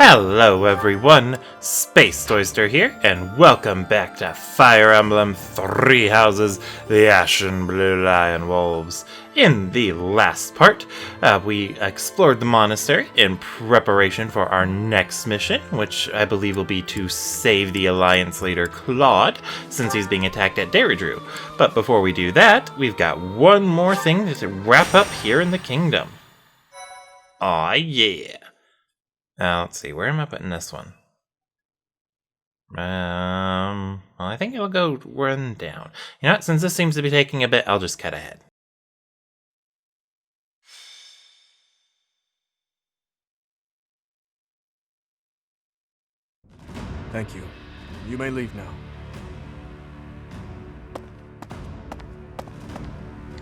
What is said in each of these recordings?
Hello everyone, Space Toyster here, and welcome back to Fire Emblem Three Houses, the Ashen Blue Lion Wolves. In the last part, we explored the monastery in preparation for our next mission, which I believe will be to save the Alliance leader Claude, since he's being attacked at Deridru. But before we do that, we've got one more thing to wrap up here in the kingdom. Aw, yeah. Let's see, where am I putting this one? Well, I think it'll go run down. You know what, since this seems to be taking a bit, I'll just cut ahead. Thank you. You may leave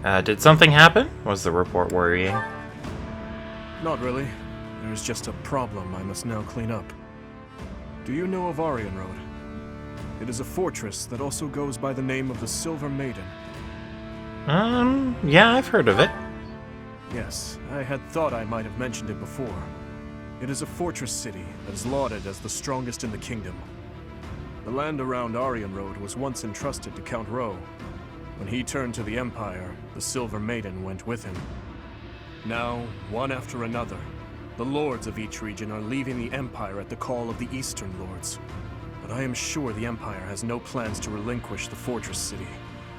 now. Did something happen? Was the report worrying? Not really. There's just a problem I must now clean up. Do you know of Aryan Road? It is a fortress that also goes by the name of the Silver Maiden. Yeah, I've heard of it. Yes, I had thought I might have mentioned it before. It is a fortress city that is lauded as the strongest in the kingdom. The land around Aryan Road was once entrusted to Count Rowe. When he turned to the Empire, the Silver Maiden went with him. Now, one after another, the lords of each region are leaving the Empire at the call of the Eastern Lords. But I am sure the Empire has no plans to relinquish the fortress city,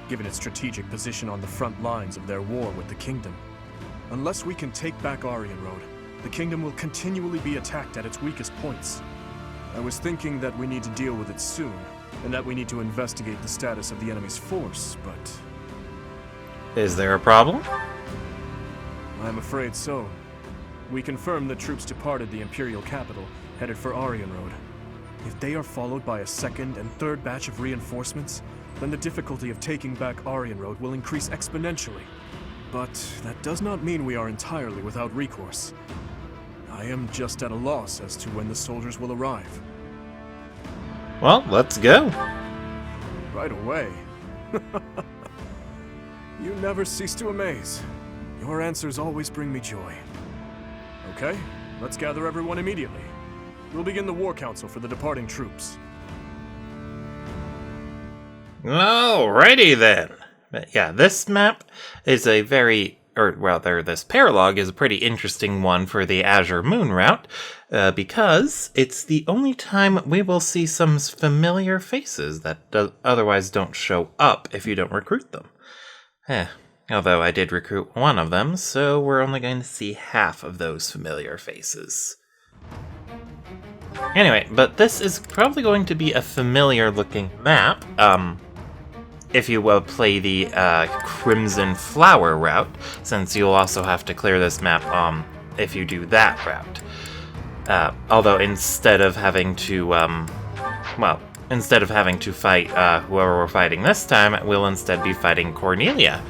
given its strategic position on the front lines of their war with the Kingdom. Unless we can take back Aryan Road, the Kingdom will continually be attacked at its weakest points. I was thinking that we need to deal with it soon, and that we need to investigate the status of the enemy's force, but... Is there a problem? I'm afraid so. We confirmed the troops departed the Imperial capital, headed for Aryan Road. If they are followed by a second and third batch of reinforcements, then the difficulty of taking back Aryan Road will increase exponentially. But that does not mean we are entirely without recourse. I am just at a loss as to when the soldiers will arrive. Well, let's go. Right away. You never cease to amaze. Your answers always bring me joy. Okay, let's gather everyone immediately. We'll begin the war council for the departing troops. Alrighty then. But yeah, this map is a very, this paralogue is a pretty interesting one for the Azure Moon route, because it's the only time we will see some familiar faces that otherwise don't show up if you don't recruit them. Although I did recruit one of them, so we're only going to see half of those familiar faces. Anyway, but this is probably going to be a familiar looking map, if you will play the Crimson Flower route, since you'll also have to clear this map if you do that route. Although instead of having to, fight whoever we're fighting this time, we'll instead be fighting Cornelia.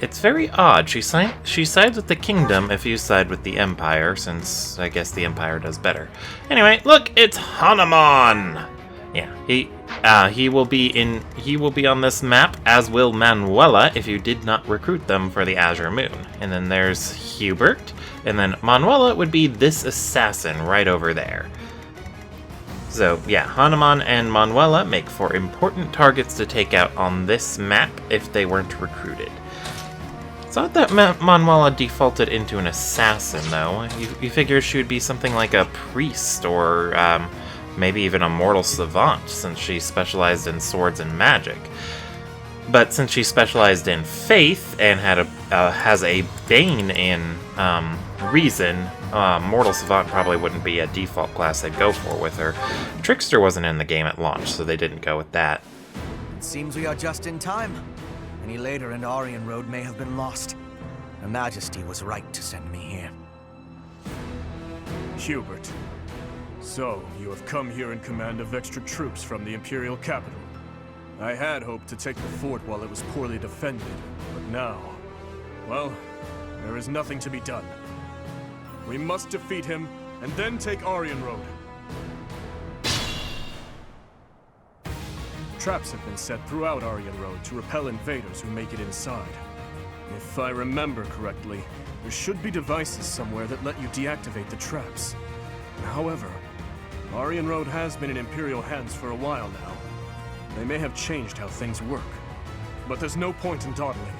It's very odd. She sides with the Kingdom if you side with the Empire, since I guess the Empire does better. Anyway, look, it's Hanuman. Yeah, he will be on this map, as will Manuela if you did not recruit them for the Azure Moon. And then there's Hubert, and then Manuela would be this assassin right over there. So yeah, Hanuman and Manuela make for important targets to take out on this map if they weren't recruited. It's odd that Manuela defaulted into an assassin, though. You figure she would be something like a priest, or maybe even a mortal savant, since she specialized in swords and magic. But since she specialized in faith and has a bane in reason, mortal savant probably wouldn't be a default class they'd go for with her. Trickster wasn't in the game at launch, so they didn't go with that. It seems we are just in time. Any later and Aryan Road may have been lost. Her Majesty was right to send me here. Hubert. So, you have come here in command of extra troops from the Imperial capital. I had hoped to take the fort while it was poorly defended, but now... well, there is nothing to be done. We must defeat him, and then take Aryan Road. Traps have been set throughout Aryan Road to repel invaders who make it inside. If I remember correctly, there should be devices somewhere that let you deactivate the traps. However, Aryan Road has been in Imperial hands for a while now. They may have changed how things work. But there's no point in dawdling.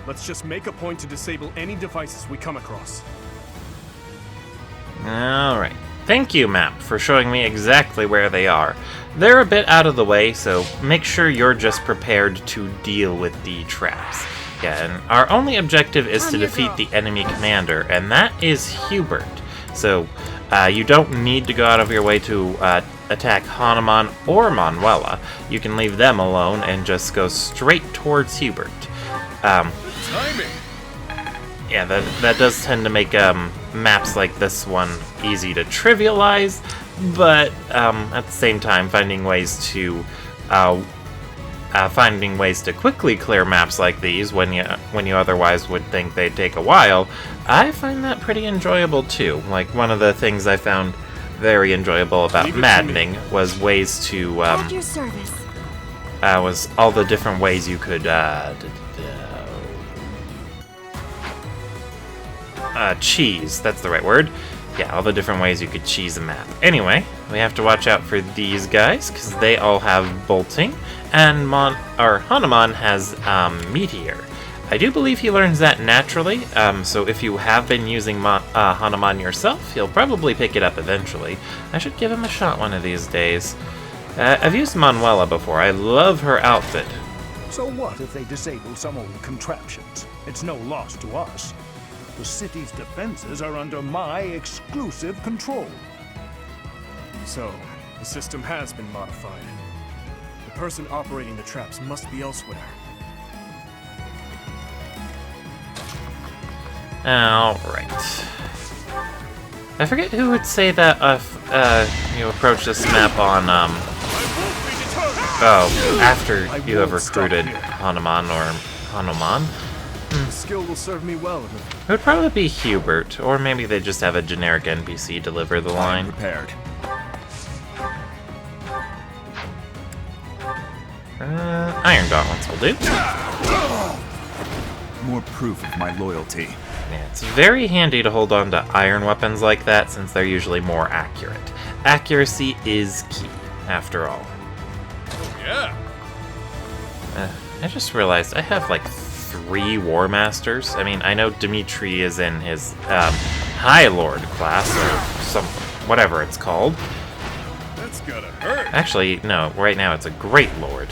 Let's just make a point to disable any devices we come across. Alright. Thank you, map, for showing me exactly where they are. They're a bit out of the way, so make sure you're just prepared to deal with the traps. Yeah, and our only objective is to defeat the enemy commander, and that is Hubert. So, you don't need to go out of your way to attack Hanuman or Manuela. You can leave them alone and just go straight towards Hubert. Timing! Yeah, that does tend to make maps like this one easy to trivialize, but at the same time, finding ways to quickly clear maps like these when you otherwise would think they'd take a while, I find that pretty enjoyable too. Like, one of the things I found very enjoyable about Maddening was ways to At your service. was all the different ways you could cheese, that's the right word. Yeah, all the different ways you could cheese a map. Anyway, we have to watch out for these guys, because they all have bolting, and Hanuman has Meteor. I do believe he learns that naturally, so if you have been using Hanuman yourself, you'll probably pick it up eventually. I should give him a shot one of these days. I've used Manuela before. I love her outfit. So what if they disable some old contraptions? It's no loss to us. The city's defenses are under my exclusive control. So, the system has been modified. The person operating the traps must be elsewhere. Alright. I forget who would say that if you approach this map on, after you have recruited Hanuman or Hanuman. The skill will serve me well in the... It would probably be Hubert, or maybe they just have a generic NPC deliver the line. Prepared. Iron Gauntlets will do. More proof of my loyalty. Yeah, it's very handy to hold on to iron weapons like that, since they're usually more accurate. Accuracy is key, after all. Yeah! I just realized I have, like, 3 War Masters. I mean, I know Dimitri is in his High Lord class, or some whatever it's called. That's gotta hurt! Actually, no, right now it's a Great Lord.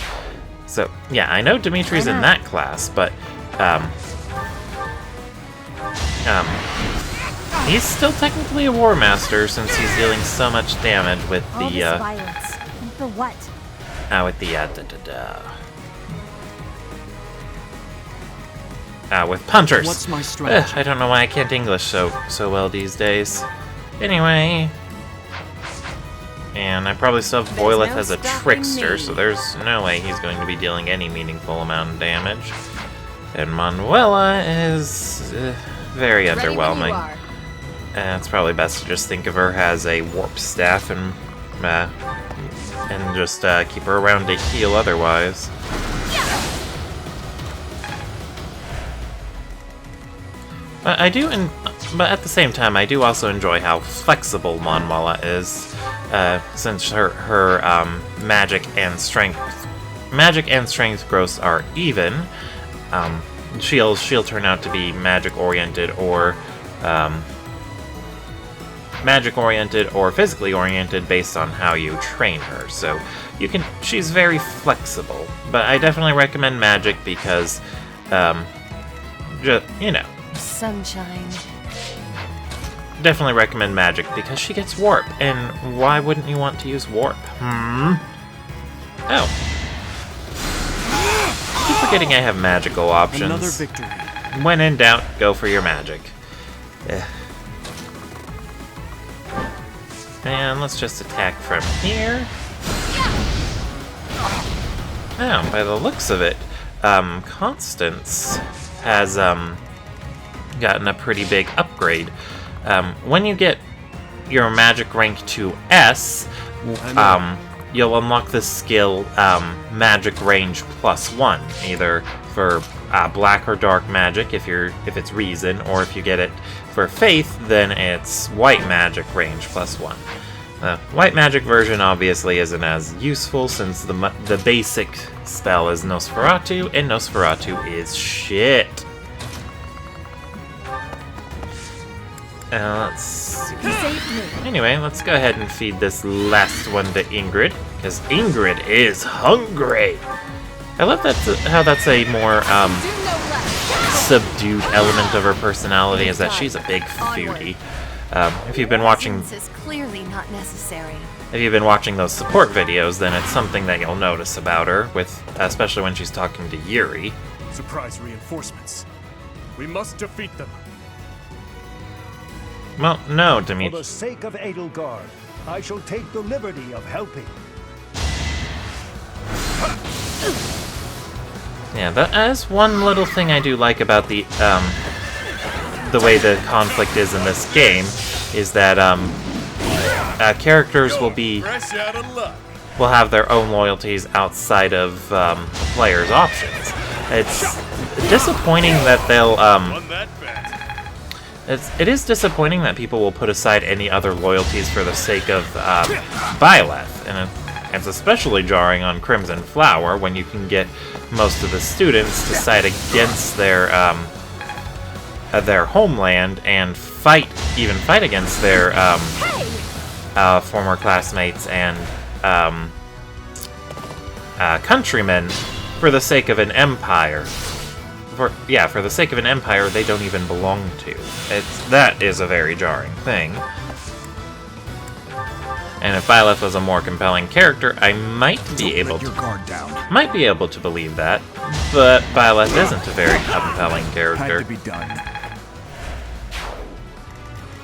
So, yeah, I know Dimitri's in that class, but, he's still technically a War Master since he's dealing so much damage with All the, this violence. And for what? with the, with punchers. What's my strategy? I don't know why I can't English so well these days. Anyway. And I probably still have Boyleth no as a stopping trickster, me. so there's no way he's going to be dealing any meaningful amount of damage. And Manuela is very Ready when you underwhelming. are. It's probably best to just think of her as a warp staff and just keep her around to heal otherwise. But but at the same time, I do also enjoy how flexible Manuela is, since her magic and strength growths are even. She'll turn out to be magic oriented or physically oriented based on how you train her. So she's very flexible. But I definitely recommend magic because, Sunshine. Definitely recommend magic because she gets warp, and why wouldn't you want to use warp? Oh. Keep forgetting I have magical options. Another victory. When in doubt, go for your magic. And let's just attack from here. Oh, by the looks of it, Constance has gotten a pretty big upgrade. When you get your magic rank to S, you'll unlock the skill Magic Range +1, either for black or dark magic if it's Reason, or if you get it for Faith, then it's White Magic Range +1. The white magic version obviously isn't as useful since the basic spell is Nosferatu, and Nosferatu is shit. Let's see. He saved me. Anyway, let's go ahead and feed this last one to Ingrid, because Ingrid is hungry. I love how that's a more Do no less. subdued element of her personality, is that she's a big foodie. If you've been watching Presence is clearly not necessary. If you've been watching those support videos, then it's something that you'll notice about her, especially when she's talking to Yuri. Surprise reinforcements. We must defeat them. Well, no, For Dimitri. the sake of Edelgard, I shall take the liberty of helping. Yeah, that is one little thing I do like about the way the conflict is in this game, is that characters will have their own loyalties outside of the player's options. It's disappointing that it is disappointing that people will put aside any other loyalties for the sake of Byleth, and it's especially jarring on Crimson Flower when you can get most of the students to side against their homeland and fight against their former classmates and countrymen for the sake of an empire. For the sake of an empire they don't even belong to. That is a very jarring thing. And if Byleth was a more compelling character, I might be able to believe that. But Byleth isn't a very compelling character. Had to be done.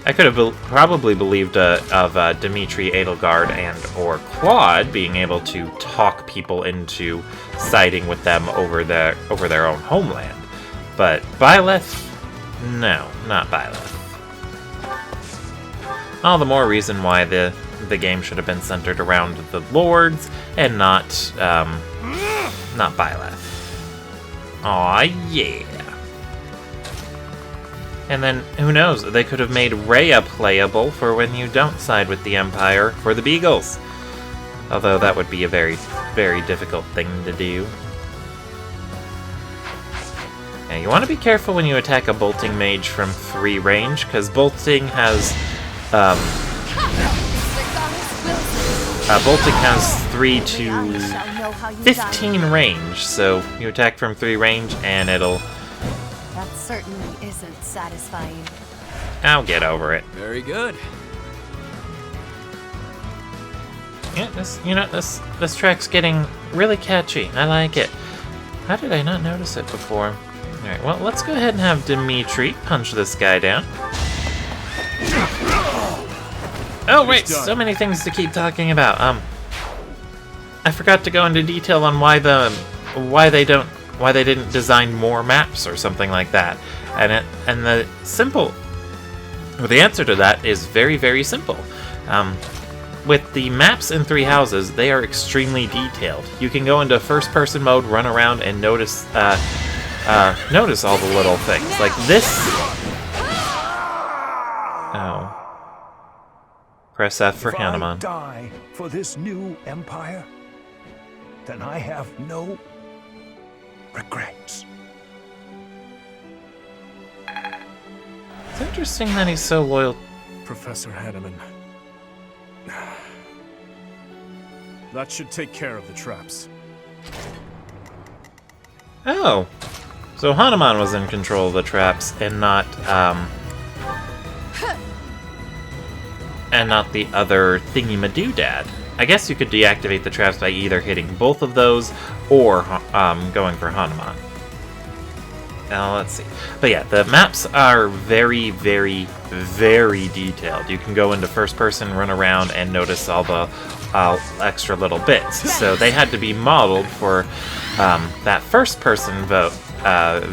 I could have probably believed of Dimitri, Edelgard, and or Claude being able to talk people into siding with them over their own homeland. But Byleth? No, not Byleth. All the more reason why the game should have been centered around the Lords and not Byleth. Aw, yeah. And then, who knows, they could have made Rhea playable for when you don't side with the Empire for the Beagles. Although that would be a very, very difficult thing to do. Now, you want to be careful when you attack a bolting mage from 3 range, because bolting has 3 to 15 range, so you attack from 3 range and it'll... That certainly isn't satisfying. I'll get over it. Very good. Yeah, this track's getting really catchy. I like it. How did I not notice it before? Alright, well, let's go ahead and have Dimitri punch this guy down. Oh, wait, so many things to keep talking about. I forgot to go into detail on why they didn't design more maps or something like that. And the answer to that is very, very simple. With the maps in 3 Houses, they are extremely detailed. You can go into first-person mode, run around, and notice all the little things. Like this... Oh. Press F for Hanuman. If I die for this new empire, then I have no regrets. It's interesting that he's so loyal. Professor Hanuman. That should take care of the traps. Oh. So Hanuman was in control of the traps and not the other thingy-madoodad. I guess you could deactivate the traps by either hitting both of those or going for Hanuman. Now, let's see. But yeah, the maps are very, very, very detailed. You can go into first person, run around, and notice all the extra little bits. So they had to be modeled for that first person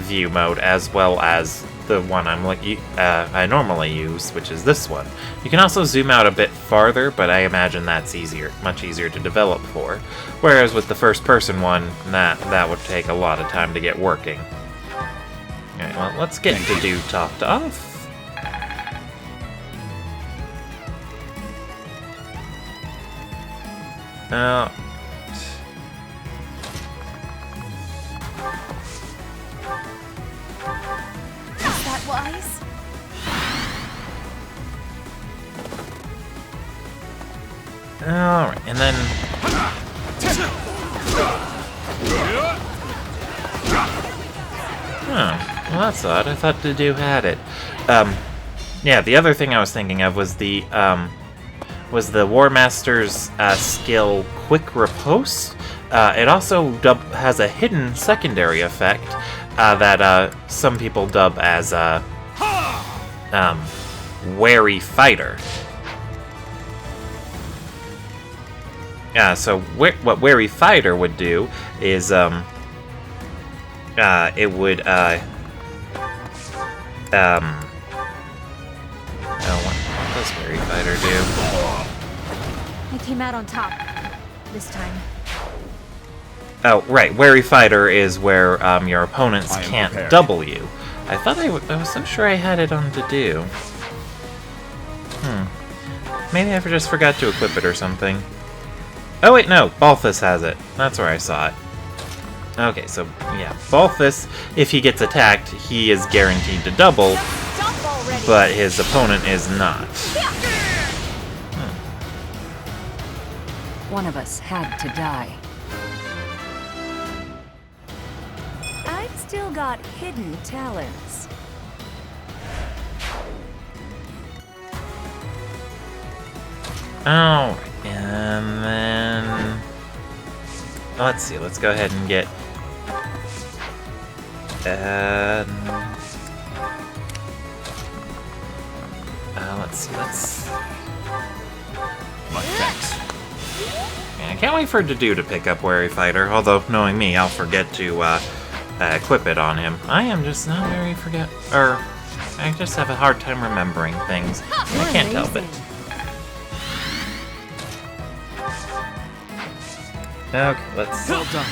view mode, as well as the one I normally use, which is this one. You can also zoom out a bit farther, but I imagine that's much easier to develop for. Whereas with the first person one, that would take a lot of time to get working. Alright, well, let's get Dedue topped off. Oh. Is that wise? Alright, and then... Huh. Well, that's odd. I thought Dedue had it. Yeah, the other thing I was thinking of was the War Master's skill Quick Riposte. It also has a hidden secondary effect that some people dub as Wary Fighter. So what Wary Fighter would do is it would what does Wary Fighter do? I came out on top this time. Oh, right. Wary Fighter is where your opponents I am can't prepared. double you. I thought I was so sure I had it on Dedue. Maybe I just forgot to equip it or something. Oh wait, no. Balthus has it. That's where I saw it. Okay, so yeah, Balthus, if he gets attacked, he is guaranteed to double, Stop already! but his opponent is not. One of us had to die. I've still got hidden talents. Alright, and then... Let's see, let's go ahead and get... let's see, My thanks. Yeah, I can't wait for Dedue to pick up Wary Fighter, although, knowing me, I'll forget to equip it on him. I am just not very I just have a hard time remembering things. I can't help it. Okay, let's... Well done.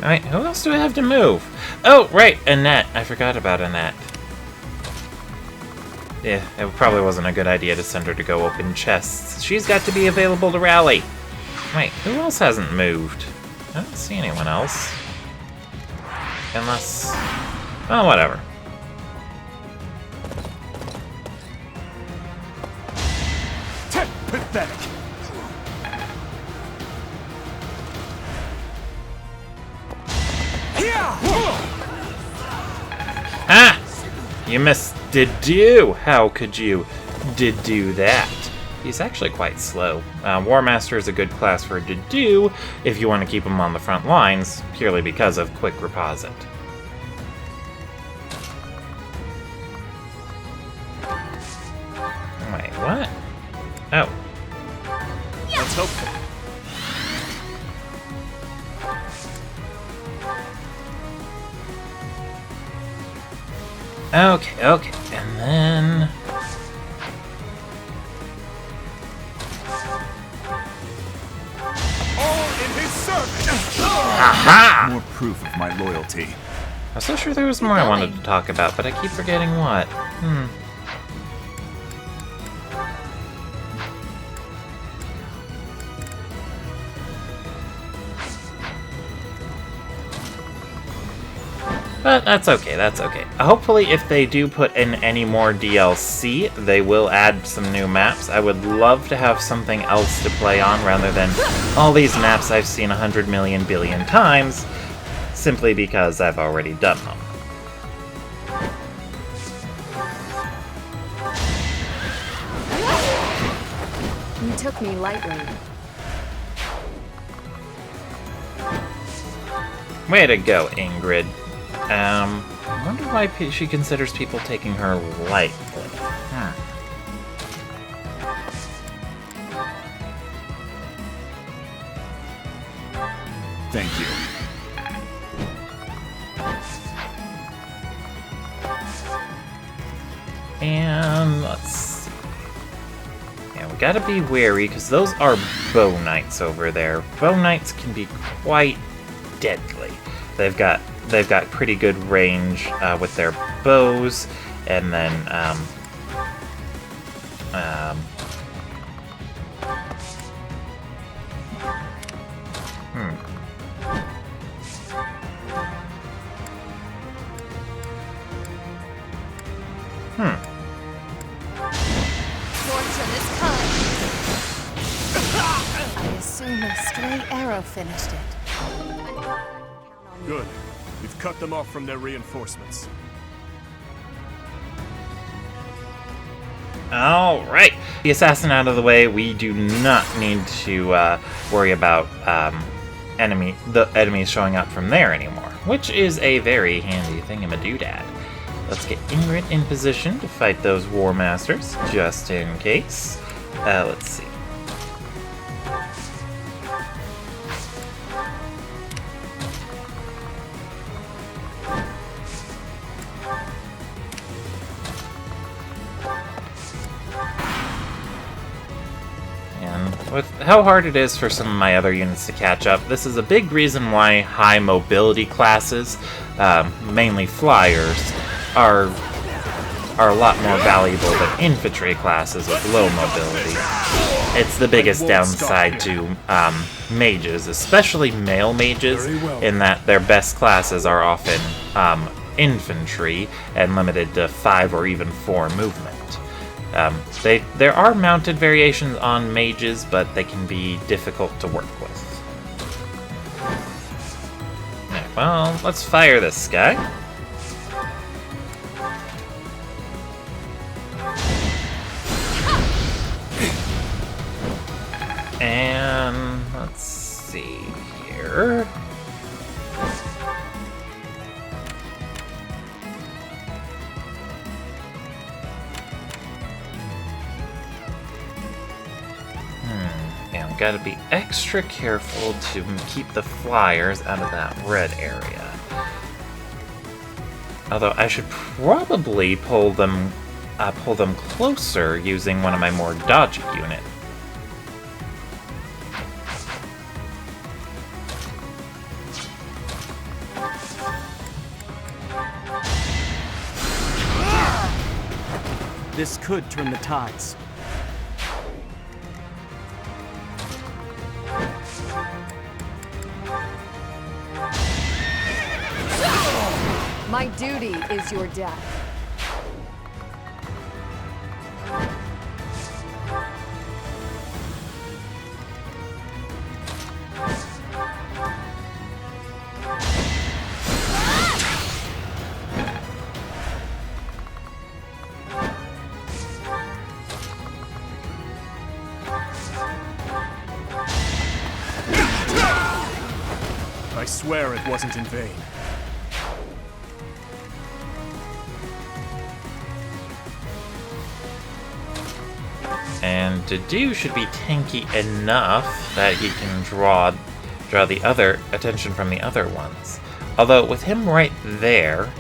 Alright, who else do I have to move? Oh, right, Annette. I forgot about Annette. Yeah, it probably wasn't a good idea to send her to go open chests. She's got to be available to rally. Wait, who else hasn't moved? I don't see anyone else. Unless... Oh, whatever. Pathetic. Ah! You missed Dedue! How could you Dedue that? He's actually quite slow. War Master is a good class for Dedue if you want to keep him on the front lines, purely because of Quick Reposit. Wait, what? Oh. That's helpful. Okay, and then... All in his service. Aha! More proof of my loyalty. I was so sure there was more I wanted to talk about, but I keep forgetting what. But that's okay, that's okay. Hopefully if they do put in any more DLC, they will add some new maps. I would love to have something else to play on rather than all these maps I've seen 100 million billion times, simply because I've already done them. You took me lightly. Way to go, Ingrid. I wonder why she considers people taking her lightly. Thank you. And let's see. Yeah, we gotta be wary, because those are bow knights over there. Bow knights can be quite deadly. They've got pretty good range with their bows, and then Torture is kind. I assume a stray arrow finished it. Good. We've cut them off from their reinforcements. All right, the assassin out of the way. We do not need to worry about the enemies showing up from there anymore, which is a very handy thingamadoodad. Let's get Ingrid in position to fight those War Masters, just in case. Let's see. With how hard it is for some of my other units to catch up, this is a big reason why high mobility classes, mainly flyers, are a lot more valuable than infantry classes with low mobility. It's the biggest downside to mages, especially male mages, in that their best classes are often infantry and limited to 5 or even 4 movement. There are mounted variations on mages, but they can be difficult to work with. Yeah, well, let's fire this guy. And let's see here. Gotta be extra careful to keep the flyers out of that red area. Although I should probably pull them closer using one of my more dodgy units. This could turn the tides. My duty is your death. I swear it wasn't in vain. And Dedu should be tanky enough that he can draw the other attention from the other ones. Although with him right there,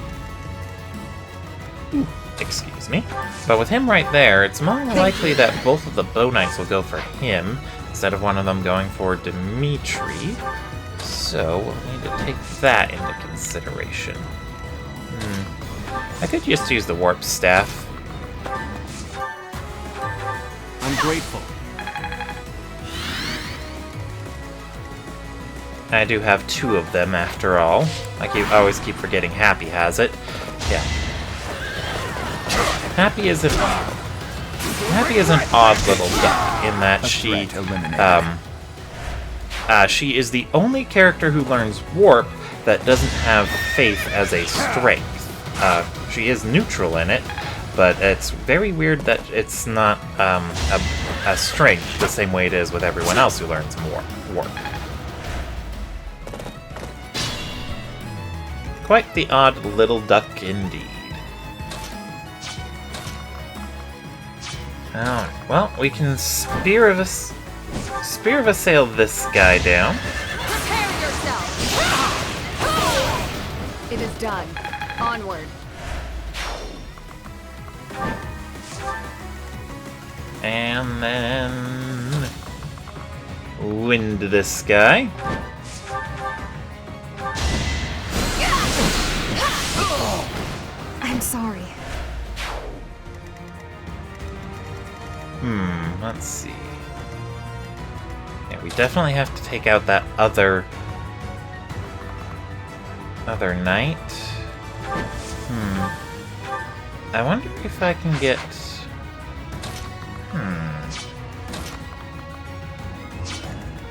excuse me, but with him right there, it's more likely that both of the bow knights will go for him instead of one of them going for Dimitri. So we'll need to take that into consideration. I could just use the warp staff. I'm grateful. I do have 2 of them after all. I always keep forgetting Happy has it. Yeah. Happy is an odd little duck in that she is the only character who learns warp that doesn't have faith as a strength. She is neutral in it, but it's very weird that it's not a strength the same way it is with everyone else who learns warp. Quite the odd little duck indeed. Alright, well, we can spear of assail this guy down. Prepare yourself! It is done. Onward. And then wind this guy. I'm sorry. Let's see. Yeah, we definitely have to take out that other knight. I wonder if I can get...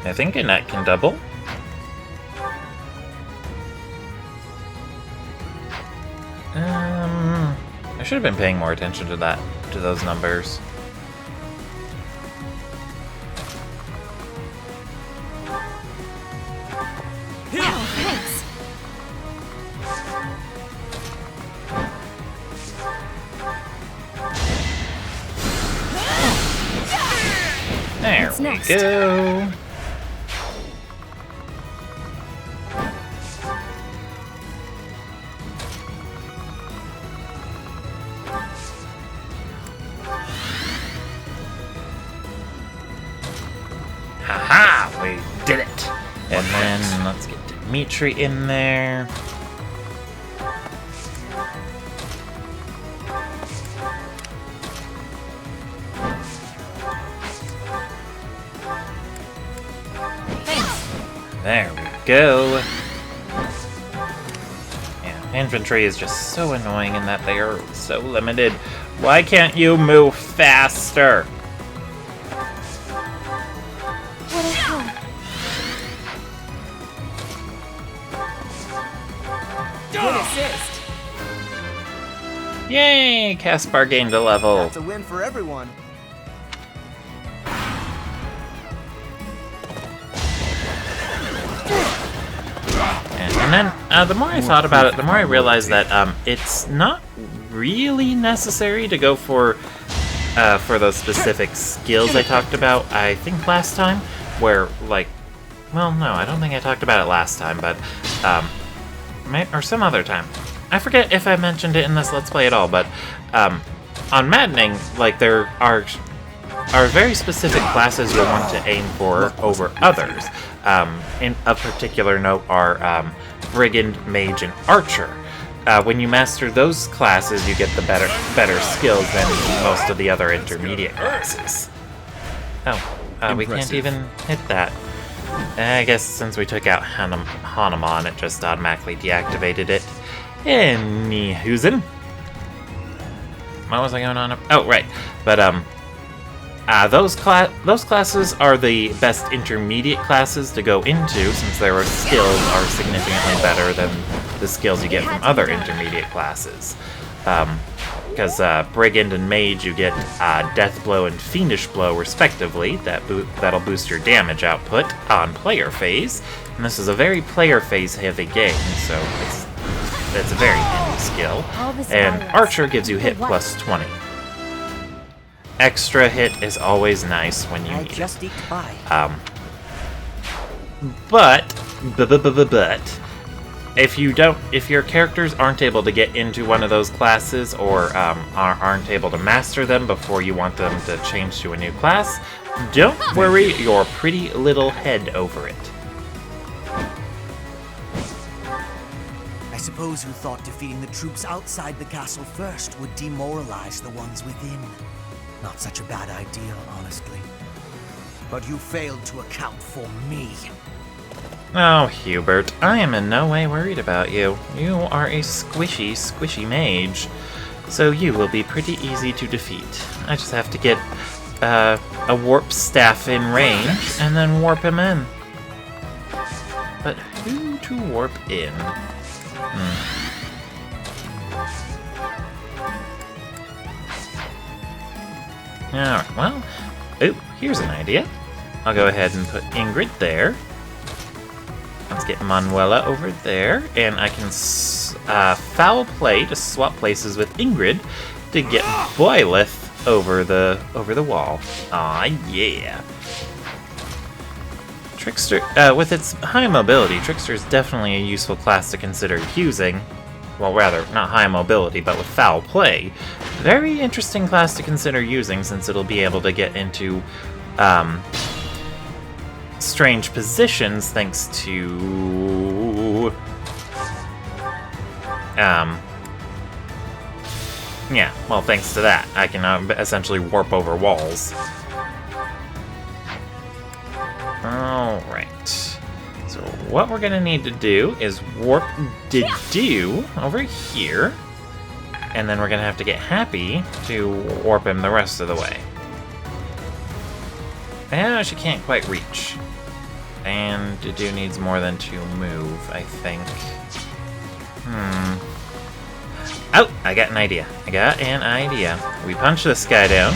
I think a knight can double. I should have been paying more attention to those numbers. There we go. Haha, we did it. And then let's get Dimitri in there. There we go. Yeah, infantry is just so annoying in that they are so limited. Why can't you move faster? What a hell. Good assist. Yay! Caspar gained a level. That's a win for everyone. And then, the more I thought about it, the more I realized that it's not really necessary to go for those specific skills I talked about, I think, last time, where, like... Well, no, I don't think I talked about it last time, but... or some other time. I forget if I mentioned it in this Let's Play at all, but on Maddening, like, there are very specific classes you'll want to aim for over others. In a particular note are Brigand, Mage, and Archer. When you master those classes, you get the better skills than most of the other intermediate classes. Oh, we can't even hit that. I guess since we took out Hanuman, it just automatically deactivated it. Anyhoosin. What was I going on? Oh, right. But, those classes are the best intermediate classes to go into, since their skills are significantly better than the skills you get from other intermediate classes. Because Brigand and Mage, you get Death Blow and Fiendish Blow, respectively. That'll boost your damage output on player phase. And this is a very player phase heavy game, so it's a very handy skill. And Archer gives you hit plus 20. Extra hit is always nice when you need it. But if your characters aren't able to get into one of those classes or aren't able to master them before you want them to change to a new class, don't worry your pretty little head over it. I suppose you thought defeating the troops outside the castle first would demoralize the ones within. Not such a bad idea, honestly. But you failed to account for me. Oh, Hubert, I am in no way worried about you. You are a squishy mage, so you will be pretty easy to defeat. I just have to get a warp staff in range, and then warp him in. But who to warp in? Alright, well, here's an idea. I'll go ahead and put Ingrid there. Let's get Manuela over there, and I can foul play to swap places with Ingrid to get Boyleth over the wall. Aw, yeah. Trickster, with its high mobility, Trickster is definitely a useful class to consider using. Well, rather, not high mobility, but with foul play. Very interesting class to consider using, since it'll be able to get into strange positions thanks to Yeah, well, thanks to that, I can essentially warp over walls. Alright. So what we're gonna need to do is warp Dedu over here. And then we're gonna have to get Happy to warp him the rest of the way. Yeah, she can't quite reach. And Dedu needs more than 2 move, I think. Oh, I got an idea. We punch this guy down.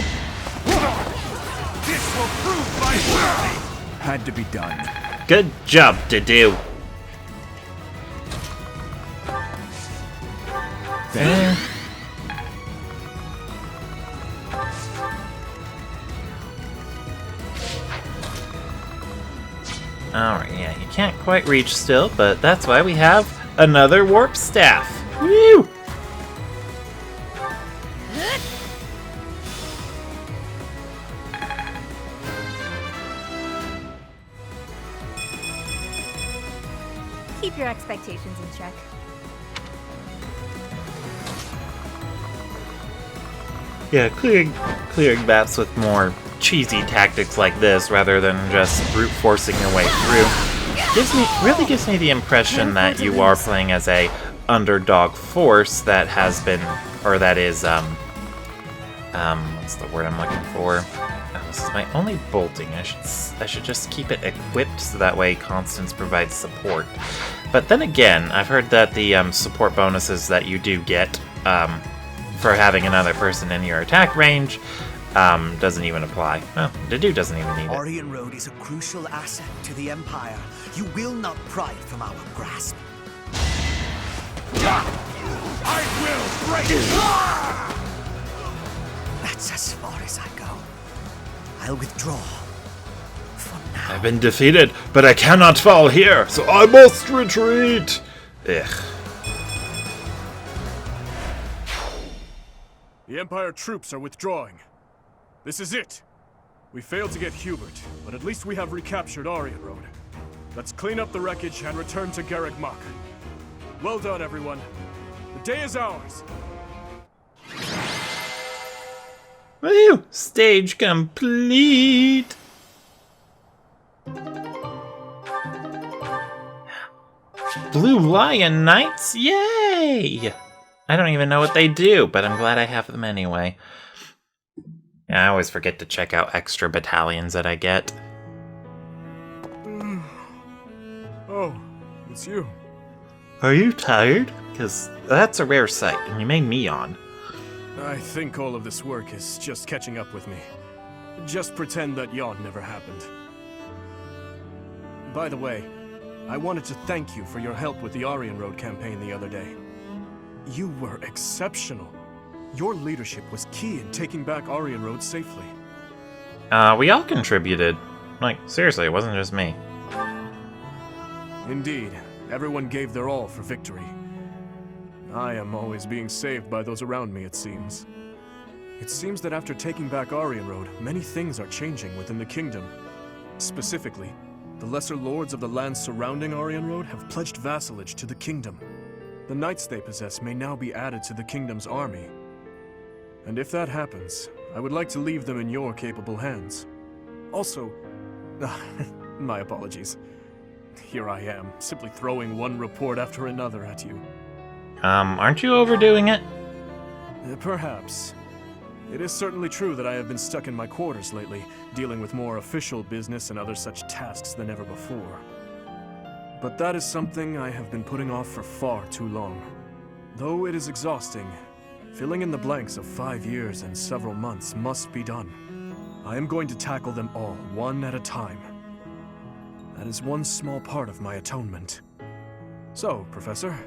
This will prove my worthy. Had to be done. Good job, Dedu. Eh. Alright, yeah, you can't quite reach still, but that's why we have another warp staff. Woo! Keep your expectations in check. Yeah, clearing maps with more cheesy tactics like this rather than just brute forcing your way through really gives me the impression that you are playing as a underdog force that has been, or that is what's the word I'm looking for? Oh, this is my only bolting. I should just keep it equipped so that way Constance provides support. But then again, I've heard that the support bonuses that you do get for having another person in your attack range doesn't even apply. Well, Dedu doesn't even need it. Orient Road is a crucial asset to the Empire. You will not pry it from our grasp. I will break it! That's as far as I go. I'll withdraw. For now. I've been defeated, but I cannot fall here, so I must retreat! Ugh. The Empire troops are withdrawing. This is it. We failed to get Hubert, but at least we have recaptured Orient Road. Let's clean up the wreckage and return to Garreg Mach. Well done, everyone. The day is ours. Woo! Stage complete! Blue Lion Knights? Yay! I don't even know what they do, but I'm glad I have them anyway. Yeah, I always forget to check out extra battalions that I get. Oh, it's you. Are you tired? Because that's a rare sight, and you made me yawn. I think all of this work is just catching up with me. Just pretend that yawn never happened. By the way, I wanted to thank you for your help with the Orient Road campaign the other day. You were exceptional. Your leadership was key in taking back Orient Road safely. We all contributed. Like, seriously, it wasn't just me. Indeed, everyone gave their all for victory. I am always being saved by those around me, it seems. It seems that after taking back Orient Road, many things are changing within the kingdom. Specifically, the lesser lords of the lands surrounding Orient Road have pledged vassalage to the kingdom. The knights they possess may now be added to the kingdom's army. And if that happens, I would like to leave them in your capable hands. Also, my apologies. Here I am, simply throwing one report after another at you. Aren't you overdoing it? Perhaps. It is certainly true that I have been stuck in my quarters lately, dealing with more official business and other such tasks than ever before. But that is something I have been putting off for far too long. Though it is exhausting, filling in the blanks of 5 years and several months must be done. I am going to tackle them all, one at a time. That is one small part of my atonement. So, Professor,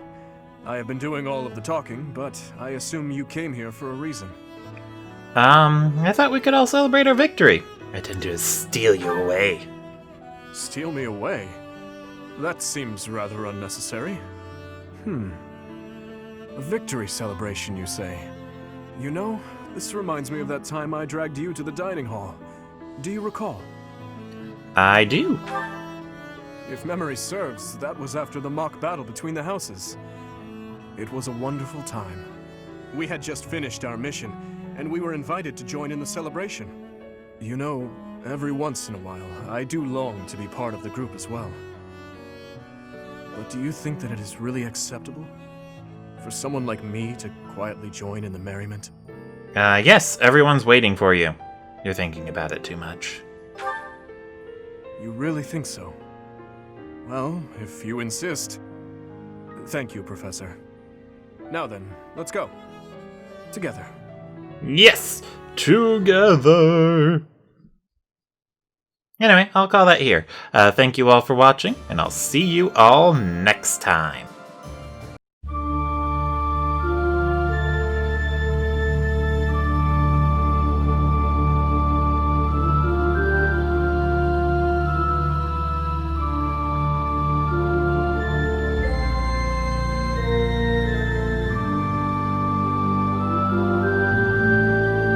I have been doing all of the talking, but I assume you came here for a reason. I thought we could all celebrate our victory. I tend to steal you away. Steal me away? That seems rather unnecessary. A victory celebration, you say? You know, this reminds me of that time I dragged you to the dining hall. Do you recall? I do. If memory serves, that was after the mock battle between the houses. It was a wonderful time. We had just finished our mission, and we were invited to join in the celebration. You know, every once in a while, I do long to be part of the group as well. But do you think that it is really acceptable for someone like me to quietly join in the merriment? Yes, everyone's waiting for you. You're thinking about it too much. You really think so? Well, if you insist. Thank you, Professor. Now then, let's go. Together. Yes! Together! Anyway, I'll call that here. Thank you all for watching, and I'll see you all next time.